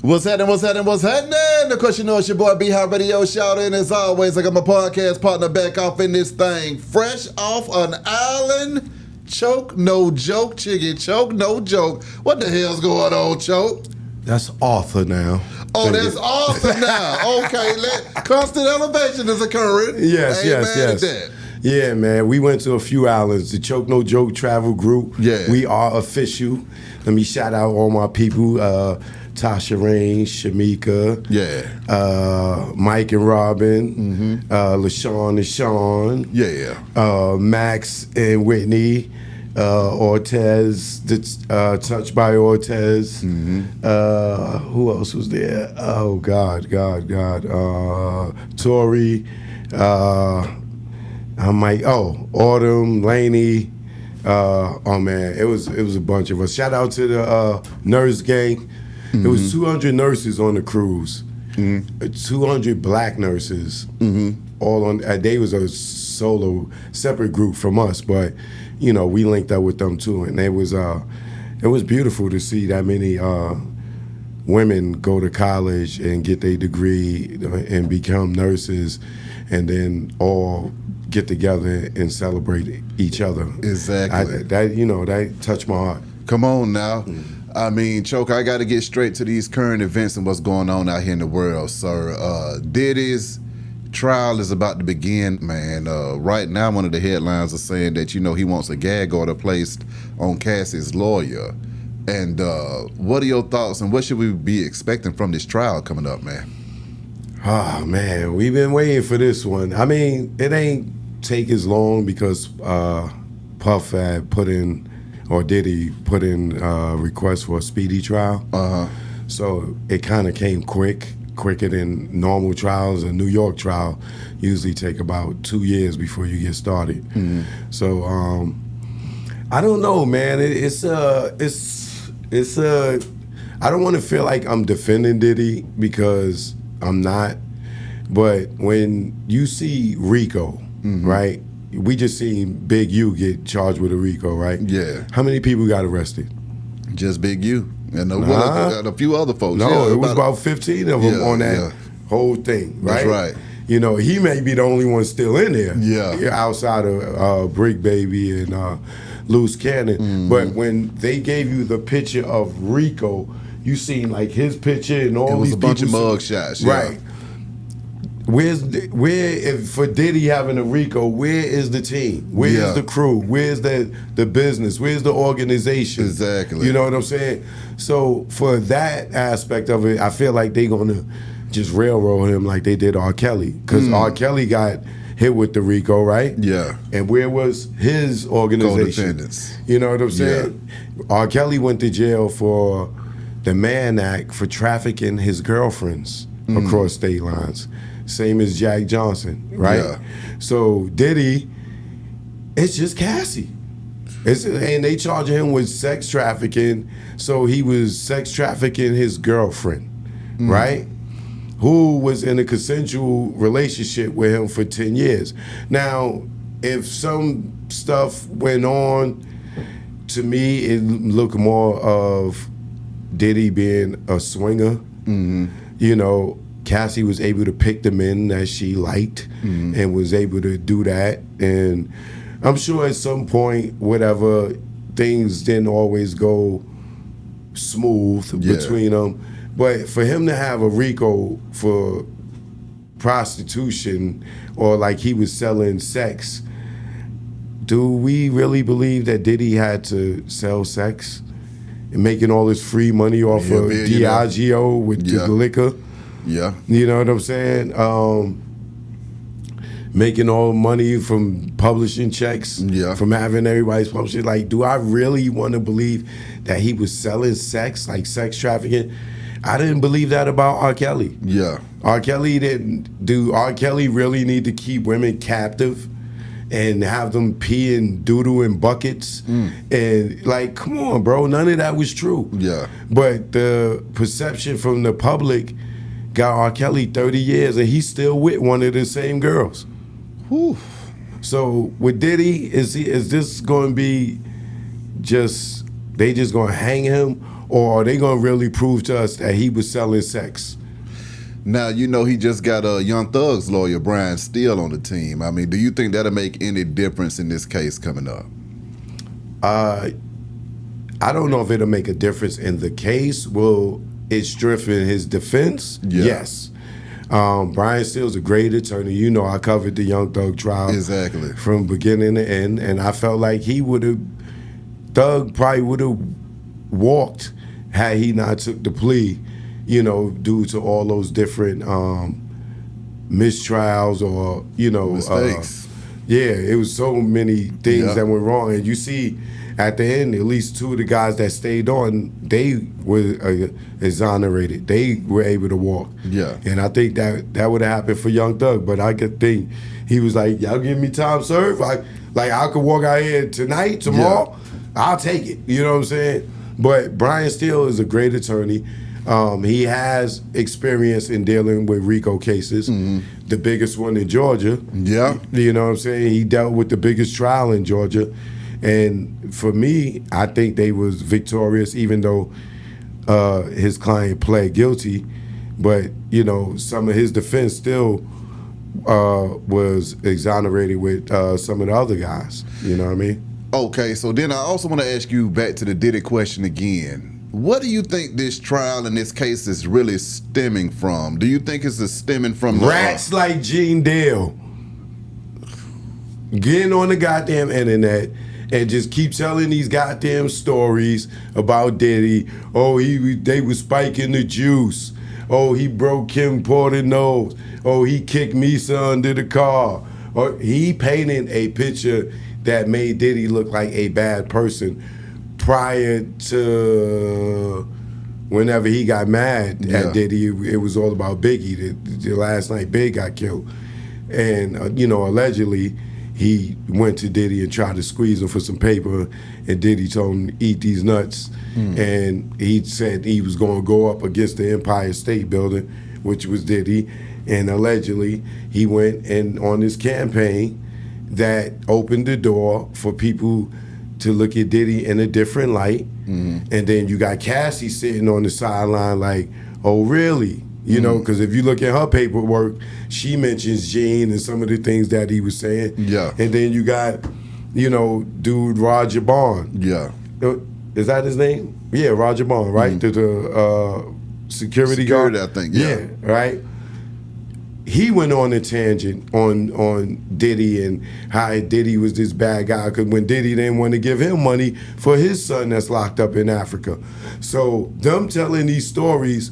What's happening? What's happening? What's happening? Of course, you know it's your boy B-High Radio Shout. And as always, I got my podcast partner back off in this thing. Fresh off an island. Choke, no joke. Chicken choke, no joke. What the hell's going on, Choke? That's Arthur now. Oh, that's Arthur now. Okay, constant elevation is occurring. Yes. Yeah, man. We went to a few islands. The Choke No Joke travel group. Yeah. We are official. Let me shout out all my people. Tasha Rain, Shamika. Yeah. Mike and Robin. LaShawn and Sean. Yeah. Max and Whitney. Ortez, Touched by Ortez. Who else was there? Oh God. Tori. Autumn, Laney. Oh man, it was a bunch of us. Shout out to the nurse gang. There was 200 nurses on the cruise. 200 black nurses. All on. They was a separate group from us, but you know we linked up with them too, and it was beautiful to see that many women go to college and get their degree and become nurses, and then all get together and celebrate each other. Exactly. That touched my heart. Come on now. I mean, Choke, I got to get straight to these current events and what's going on out here in the world, sir. Diddy's trial is about to begin, man. Right now, one of the headlines is saying that, he wants a gag order placed on Cassie's lawyer. And what are your thoughts and what should we be expecting from this trial coming up, man? Oh, man, we've been waiting for this one. I mean, it ain't take as long because Puff had Diddy put in a request for a speedy trial. So it kind of came quicker than normal trials. A New York trial usually take about 2 years before you get started. So I don't know, man. It's I don't want to feel like I'm defending Diddy because I'm not. But when you see Rico, right? We just seen Big U get charged with a RICO, right? Yeah. How many people got arrested? Just Big U. And a few other folks. No, it was about 15 of them on that whole thing, right? That's right. He may be the only one still in there. Yeah. Outside of Brick Baby and Loose Cannon. But when they gave you the picture of Rico, you seen like his picture and all these people. It was a bunch of mug shots. Yeah. Right. For Diddy having a RICO, where is the team? Where's the crew? Where's the business? Where's the organization? Exactly. You know what I'm saying? So for that aspect of it, I feel like they're gonna just railroad him like they did R. Kelly. Because R. Kelly got hit with the RICO, right? Yeah. And where was his organization? Co-defendants. You know what I'm saying? Yeah. R. Kelly went to jail for the Mann Act for trafficking his girlfriends across state lines. Same as Jack Johnson, right? Yeah. So Diddy, it's just Cassie. And they charge him with sex trafficking, so he was sex trafficking his girlfriend, right? Who was in a consensual relationship with him for 10 years. Now, if some stuff went on, to me, it looked more of Diddy being a swinger. Cassie was able to pick the men that she liked and was able to do that. And I'm sure at some point, whatever, things didn't always go smooth between them. But for him to have a RICO for prostitution or like he was selling sex, do we really believe that Diddy had to sell sex and making all this free money off of Diageo with the liquor? Yeah. You know what I'm saying? Making all money from publishing checks, from having everybody's publishing. Like, do I really want to believe that he was selling sex, like sex trafficking? I didn't believe that about R. Kelly. Yeah. R. Kelly didn't. Do R. Kelly really need to keep women captive and have them pee and doodle in buckets? And like, come on, bro. None of that was true. Yeah. But the perception from the public got R. Kelly 30 years and he's still with one of the same girls. Whew. So with Diddy, is this going to be they just going to hang him, or are they gonna really prove to us that he was selling sex? Now, you know, he just got a Young Thug's lawyer, Brian Steele, on the team. I mean, do you think that'll make any difference in this case coming up? I don't know if it'll make a difference in the case. Will it strengthen his defense? Yeah. Yes. Brian Steele's a great attorney. You know, I covered the Young Thug trial Exactly. from beginning to end, and I felt like Thug probably would have walked had he not took the plea, you know, due to all those different mistrials or, you know, Mistakes. It was so many things Yeah. that went wrong. And you see at the end, at least two of the guys that stayed on, they were exonerated. They were able to walk. Yeah. And I think that would have happened for Young Thug, but I could think he was like, y'all give me time served. I could walk out here tonight, tomorrow, I'll take it. You know what I'm saying? But Brian Steele is a great attorney. He has experience in dealing with RICO cases, the biggest one in Georgia. Yeah. You know what I'm saying? He dealt with the biggest trial in Georgia. And for me, I think they was victorious, even though his client pled guilty. But, you know, some of his defense still was exonerated with some of the other guys. You know what I mean? Okay, so then I also want to ask you back to the Diddy question again. What do you think this trial and this case is really stemming from? Do you think it's stemming from Rats like Gene Dale getting on the goddamn internet and just keep telling these goddamn stories about Diddy. Oh, they was spiking the juice. Oh, he broke Kim Porter's nose. Oh, he kicked Misa under the car. Or he painted a picture that made Diddy look like a bad person prior to whenever he got mad at Diddy. It was all about Biggie. The last night Big got killed. And, you know, allegedly, he went to Diddy and tried to squeeze him for some paper, and Diddy told him to eat these nuts. And he said he was going to go up against the Empire State Building, which was Diddy. And allegedly, he went and on this campaign that opened the door for people to look at Diddy in a different light. And then you got Cassie sitting on the sideline like, oh, really? You know, because if you look at her paperwork, she mentions Gene and some of the things that he was saying. Yeah. And then you got, you know, dude Roger Bond. Yeah. Is that his name? Yeah, Roger Bond, right? The security guard. I think. Yeah, right. He went on a tangent on Diddy and how Diddy was this bad guy because when Diddy didn't want to give him money for his son that's locked up in Africa. So them telling these stories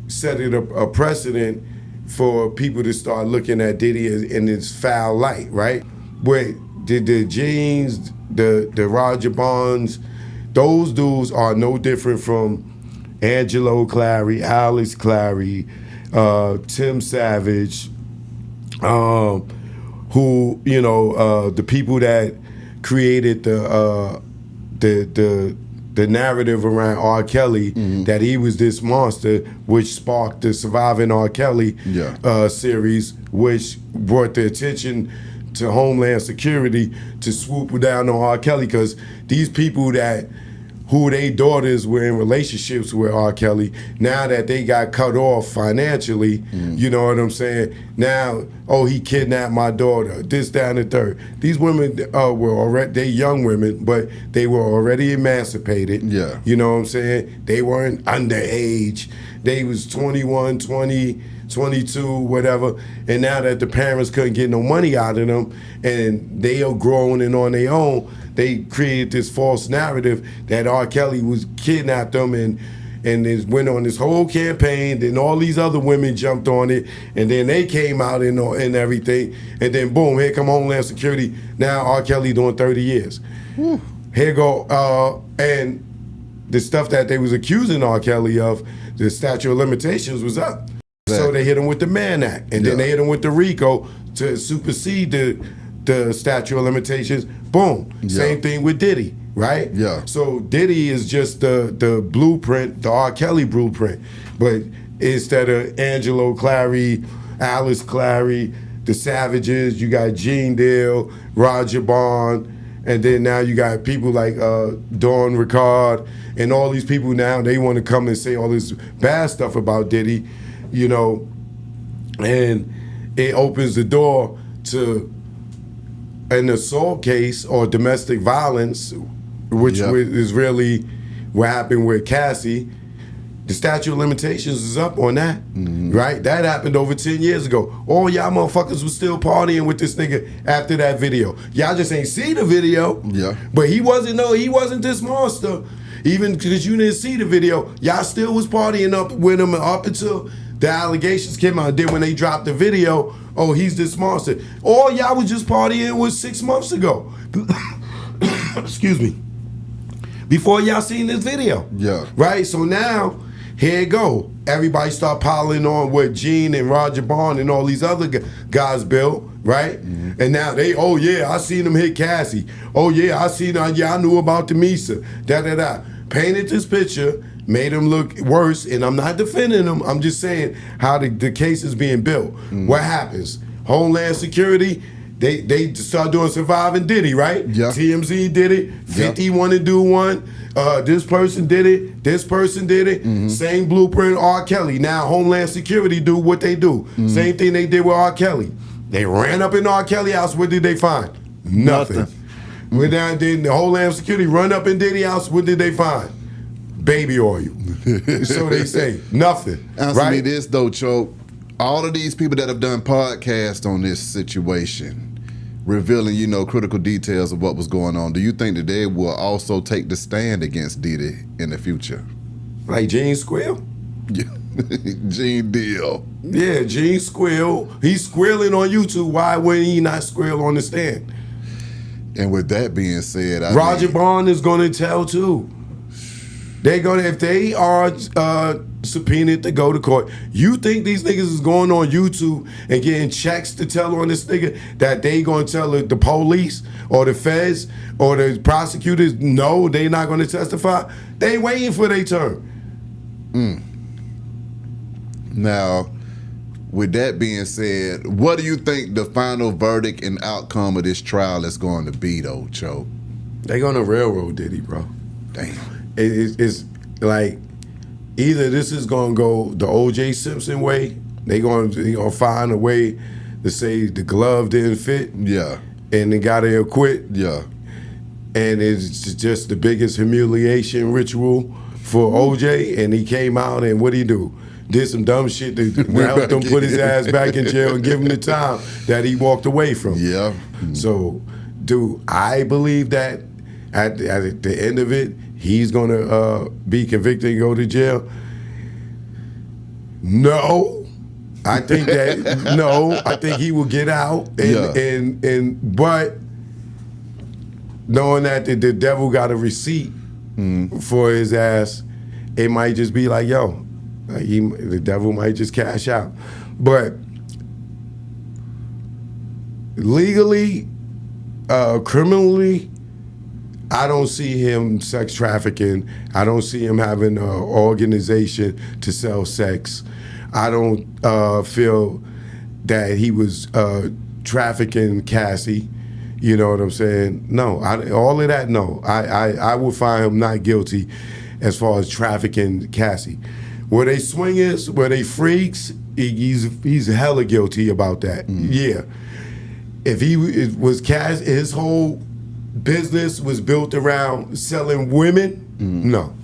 set it a precedent for people to start looking at Diddy in this foul light, right? But the Jeans, the Roger Bonds, those dudes are no different from Angelo Clary, Alex Clary, Tim Savage, who, you know, the people that created the narrative around R. Kelly, that he was this monster, which sparked the Surviving R. Kelly series, which brought the attention to Homeland Security to swoop down on R. Kelly, because these people who their daughters were in relationships with R. Kelly, now that they got cut off financially, you know what I'm saying? Now, oh, he kidnapped my daughter, this, that, and the third. These women were already, they young women, but they were already emancipated. Yeah. You know what I'm saying? They weren't underage. They was 21, 20, 22, whatever. And now that the parents couldn't get no money out of them and they are growing and on their own, they created this false narrative that R. Kelly was kidnapped them and it went on this whole campaign. Then all these other women jumped on it, and then they came out and everything. And then boom, here come Homeland Security. Now R. Kelly doing 30 years. Whew. Here go, and the stuff that they was accusing R. Kelly of, the statute of limitations was up. So they hit him with the Mann Act, and then they hit him with the RICO to supersede the statute of limitations. Boom. Same thing with Diddy, right? Yeah. So Diddy is just the blueprint, the R. Kelly blueprint. But instead of Angelo Clary, Alice Clary, the Savages, you got Gene Dale, Roger Bond, And then now you got people like Dawn Ricard and all these people now, they want to come and say all this bad stuff about Diddy, you know, and it opens the door to an assault case or domestic violence, which is really what happened with Cassie. The statute of limitations is up on that, right? That happened over 10 years ago. All y'all motherfuckers was still partying with this nigga after that video. Y'all just ain't see the video. Yeah. But he wasn't this monster. Even because you didn't see the video, y'all still was partying up with him up until the allegations came out. Then when they dropped the video, oh, he's this monster. All y'all was just partying was 6 months ago. Excuse me. Before y'all seen this video. Yeah. Right? So now, here it go. Everybody start piling on what Gene and Roger Bond and all these other guys built, right? And now oh yeah, I seen them hit Cassie. Oh yeah, I knew about the Misa. Da-da-da. Painted this picture, made him look worse, and I'm not defending him. I'm just saying how the case is being built. What happens? Homeland Security, they start doing Surviving Diddy, right? Yeah. TMZ did it. 50 want to do one. This person did it. This person did it. Same blueprint, R. Kelly. Now Homeland Security do what they do. Same thing they did with R. Kelly. They ran up in R. Kelly house. What did they find? Nothing. Went down, then the Homeland Security run up in Diddy house. What did they find? Baby oil. So they say nothing. Answer me this though, Choke. All of these people that have done podcasts on this situation, revealing, you know, critical details of what was going on, do you think that they will also take the stand against Diddy in the future? Like Gene Squill? Yeah. Gene Deal. Yeah, Gene Squill. He's squealing on YouTube. Why wouldn't he not squeal on the stand? And with that being said, Roger Bond is going to tell too. They're gonna, if they are subpoenaed to go to court. You think these niggas is going on YouTube and getting checks to tell on this nigga that they gonna tell the police or the feds or the prosecutors no, they not gonna testify? They waiting for their turn. Now, with that being said, what do you think the final verdict and outcome of this trial is going to be, though, Cho? They gonna railroad Diddy, bro. Damn. It's like either this is gonna go the O.J. Simpson way. They gonna find a way to say the glove didn't fit. Yeah. And they gotta acquit. Yeah. And it's just the biggest humiliation ritual for O.J. And he came out and what'd he do? Did some dumb shit to help him put his ass back in jail and give him the time that he walked away from. Yeah. So, dude, I believe that at the end of it, he's gonna be convicted and go to jail. No. I think that no, I think he will get out and but knowing that the devil got a receipt for his ass, it might just be like, yo, the devil might just cash out. But legally, criminally, I don't see him sex trafficking. I don't see him having an organization to sell sex. I don't feel that he was trafficking Cassie. You know what I'm saying? No, all of that, no. I would find him not guilty as far as trafficking Cassie. Where they swingers, where they freaks, he's hella guilty about that. Yeah. If he was his whole business was built around selling women, no.